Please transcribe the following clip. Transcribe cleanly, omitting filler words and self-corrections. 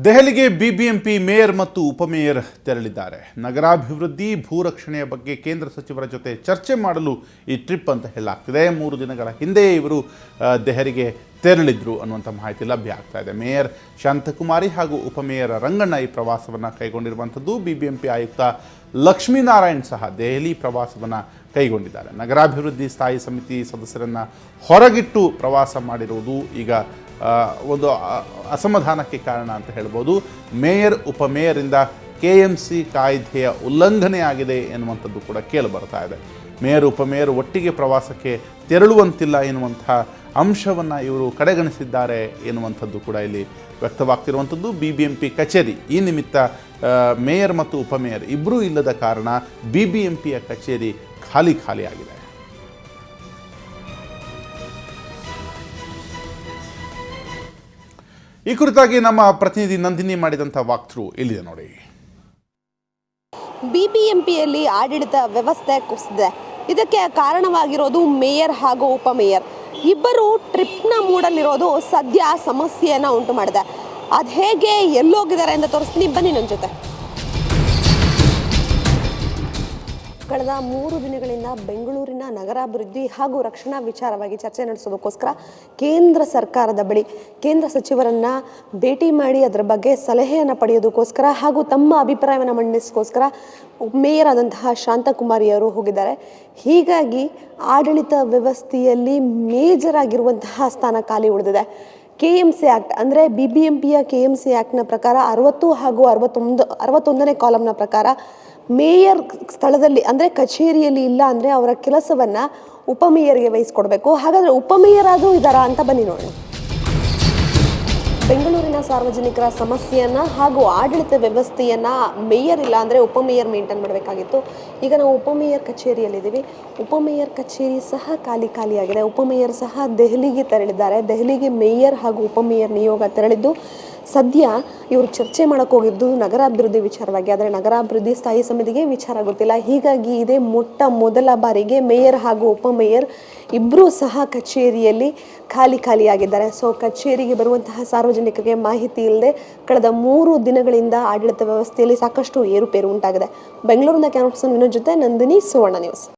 ದೆಹಲಿಗೆ BBMP mayor ಮತ್ತು ಉಪಮೇಯರ್ ತೆರಳಿದ್ದಾರೆ. ನಗರಾಭಿವೃದ್ಧಿ, ಭೂ ರಕ್ಷಣೆಯ ಬಗ್ಗೆ ಕೇಂದ್ರ ಸಚಿವರ ಜೊತೆ ಚರ್ಚೆ ಮಾಡಲು ಈ ಟ್ರಿಪ್ ಅಂತ ಹೇಳಲಾಗ್ತಿದೆ. 3 ದಿನಗಳ ಹಿಂದೆ ಇವರು ದೆಹಲಿಗೆ ತೆರಳಿದ್ರು ಅನ್ನುವಂಥ ಮಾಹಿತಿ ಲಭ್ಯ ಆಗ್ತಾ ಇದೆ. ಮೇಯರ್ ಶಾಂತಕುಮಾರಿ ಹಾಗೂ ಉಪಮೇಯರ್ ರಂಗಣ್ಣ ಈ ಪ್ರವಾಸವನ್ನು ಕೈಗೊಂಡಿರುವಂಥದ್ದು. ಬಿಬಿಎಂಪಿ ಆಯುಕ್ತ ಲಕ್ಷ್ಮೀನಾರಾಯಣ್ ಸಹ ದೆಹಲಿ ಪ್ರವಾಸವನ್ನು ಕೈಗೊಂಡಿದ್ದಾರೆ. ನಗರಾಭಿವೃದ್ಧಿ ಸ್ಥಾಯಿ ಸಮಿತಿ ಸದಸ್ಯರನ್ನು ಹೊರಗಿಟ್ಟು ಪ್ರವಾಸ ಮಾಡಿರುವುದು ಈಗ ಒಂದು ಅಸಮಾಧಾನಕ್ಕೆ ಕಾರಣ ಅಂತ ಹೇಳ್ಬೋದು. ಮೇಯರ್ ಉಪಮೇಯರಿಂದ KMC ಕಾಯ್ದೆಯ ಉಲ್ಲಂಘನೆ ಆಗಿದೆ ಎನ್ನುವಂಥದ್ದು ಕೂಡ ಕೇಳಿ ಬರ್ತಾ ಇದೆ. ಮೇಯರ್ ಉಪಮೇಯರ್ ಒಟ್ಟಿಗೆ ಪ್ರವಾಸಕ್ಕೆ ತೆರಳುವಂತಿಲ್ಲ ಎನ್ನುವಂಥ ಅಂಶವನ್ನು ಇವರು ಕಡೆಗಣಿಸಿದ್ದಾರೆ ಎನ್ನುವಂಥದ್ದು ಕೂಡ ಇಲ್ಲಿ ವ್ಯಕ್ತವಾಗ್ತಿರುವಂಥದ್ದು. BBMP ಕಚೇರಿ ಈ ನಿಮಿತ್ತ ಮೇಯರ್ ಮತ್ತು ಉಪಮೇಯರ್ ಇಬ್ಬರೂ ಇಲ್ಲದ ಕಾರಣ BBMPಯ ಕಚೇರಿ ಖಾಲಿಯಾಗಿದೆ. ಈ ಕುರಿತಾಗಿ ನಮ್ಮ ಪ್ರತಿನಿಧಿ ನಂದಿನಿ ಮಾಡಿದಂಥ ವಾಕ್ಥ್ರೂ ಇಲ್ಲಿದೆ ನೋಡಿ. BBMPಯಲ್ಲಿ ಆಡಳಿತ ವ್ಯವಸ್ಥೆ ಕುಸಿದಿದೆ. ಇದಕ್ಕೆ ಕಾರಣವಾಗಿರೋದು ಮೇಯರ್ ಹಾಗೂ ಉಪಮೇಯರ್ ಇಬ್ಬರು ಟ್ರಿಪ್ನ ಮೂಡಲ್ಲಿರೋದು ಸದ್ಯ ಸಮಸ್ಯೆಯನ್ನು ಉಂಟು ಮಾಡಿದೆ. ಅದು ಹೇಗೆ ಎಲ್ಲೋಗಿದ್ದಾರೆ ಅಂತ ತೋರಿಸ್ತೀನಿ, ಬನ್ನಿ ನನ್ನ ಜೊತೆ. ಕಳೆದ 3 ದಿನಗಳಿಂದ ಬೆಂಗಳೂರಿನ ನಗರಾಭಿವೃದ್ಧಿ ಹಾಗೂ ರಕ್ಷಣಾ ವಿಚಾರವಾಗಿ ಚರ್ಚೆ ನಡೆಸೋದಕ್ಕೋಸ್ಕರ ಕೇಂದ್ರ ಸರ್ಕಾರದ ಬಳಿ ಕೇಂದ್ರ ಸಚಿವರನ್ನು ಭೇಟಿ ಮಾಡಿ ಅದರ ಬಗ್ಗೆ ಸಲಹೆಯನ್ನು ಪಡೆಯೋದಕ್ಕೋಸ್ಕರ ಹಾಗೂ ತಮ್ಮ ಅಭಿಪ್ರಾಯವನ್ನು ಮಂಡಿಸೋಕ್ಕೋಸ್ಕರ ಮೇಯರ್ ಆದಂತಹ ಶಾಂತಕುಮಾರಿಯವರು ಹೋಗಿದ್ದಾರೆ. ಹೀಗಾಗಿ ಆಡಳಿತ ವ್ಯವಸ್ಥೆಯಲ್ಲಿ ಮೇಜರ್ ಆಗಿರುವಂತಹ ಸ್ಥಾನ ಖಾಲಿ ಉಳಿದಿದೆ. KMC ಆ್ಯಕ್ಟ್ ಅಂದರೆ BBMPಯ KMC ಆ್ಯಕ್ಟ್ನ ಪ್ರಕಾರ 60 ಹಾಗೂ 61ನೇ ಕಾಲಮ್ನ ಪ್ರಕಾರ ಮೇಯರ್ ಸ್ಥಳದಲ್ಲಿ ಅಂದರೆ ಕಚೇರಿಯಲ್ಲಿ ಇಲ್ಲ ಅಂದರೆ ಅವರ ಕೆಲಸವನ್ನು ಉಪಮೇಯರ್ಗೆ ವಹಿಸ್ಕೊಡ್ಬೇಕು. ಹಾಗಾದರೆ ಉಪಮೇಯರ್ ಆದರೂ ಇದ್ದಾರಾ ಅಂತ ಬನ್ನಿ ನೋಡಿ. ಬೆಂಗಳೂರಿನ ಸಾರ್ವಜನಿಕರ ಸಮಸ್ಯೆಯನ್ನು ಹಾಗೂ ಆಡಳಿತ ವ್ಯವಸ್ಥೆಯನ್ನು ಮೇಯರ್ ಇಲ್ಲ ಅಂದರೆ ಉಪಮೇಯರ್ ಮೇಂಟೈನ್ ಮಾಡಬೇಕಾಗಿತ್ತು. ಈಗ ನಾವು ಉಪಮೇಯರ್ ಕಚೇರಿಯಲ್ಲಿದ್ದೀವಿ. ಉಪಮೇಯರ್ ಕಚೇರಿ ಸಹ ಖಾಲಿಯಾಗಿದೆ. ಉಪಮೇಯರ್ ಸಹ ದೆಹಲಿಗೆ ತೆರಳಿದ್ದಾರೆ. ದೆಹಲಿಗೆ ಮೇಯರ್ ಹಾಗೂ ಉಪಮೇಯರ್ ನಿಯೋಗ ತೆರಳಿದ್ದು ಸದ್ಯ ಇವರು ಚರ್ಚೆ ಮಾಡೋಕ್ಕೆ ಹೋಗಿದ್ದು ನಗರಾಭಿವೃದ್ಧಿ ವಿಚಾರವಾಗಿ. ಆದರೆ ನಗರಾಭಿವೃದ್ಧಿ ಸ್ಥಾಯಿ ಸಮಿತಿಗೆ ವಿಚಾರ ಗೊತ್ತಿಲ್ಲ. ಹೀಗಾಗಿ ಇದೇ ಮೊದಲ ಬಾರಿಗೆ ಮೇಯರ್ ಹಾಗೂ ಉಪಮೇಯರ್ ಇಬ್ಬರೂ ಸಹ ಕಚೇರಿಯಲ್ಲಿ ಖಾಲಿಯಾಗಿದ್ದಾರೆ. ಸೊ ಕಚೇರಿಗೆ ಬರುವಂತಹ ಸಾರ್ವಜನಿಕರಿಗೆ ಮಾಹಿತಿ ಇಲ್ಲದೆ ಕಳೆದ 3 ದಿನಗಳಿಂದ ಆಡಳಿತ ವ್ಯವಸ್ಥೆಯಲ್ಲಿ ಸಾಕಷ್ಟು ಏರುಪೇರು ಉಂಟಾಗಿದೆ. ಬೆಂಗಳೂರಿನ ಕ್ಯಾಮ್ರಾ ಪರ್ಸನ್ ವಿನೋದ್ ಜೊತೆ ನಂದಿನಿ, ಸುವರ್ಣ ನ್ಯೂಸ್.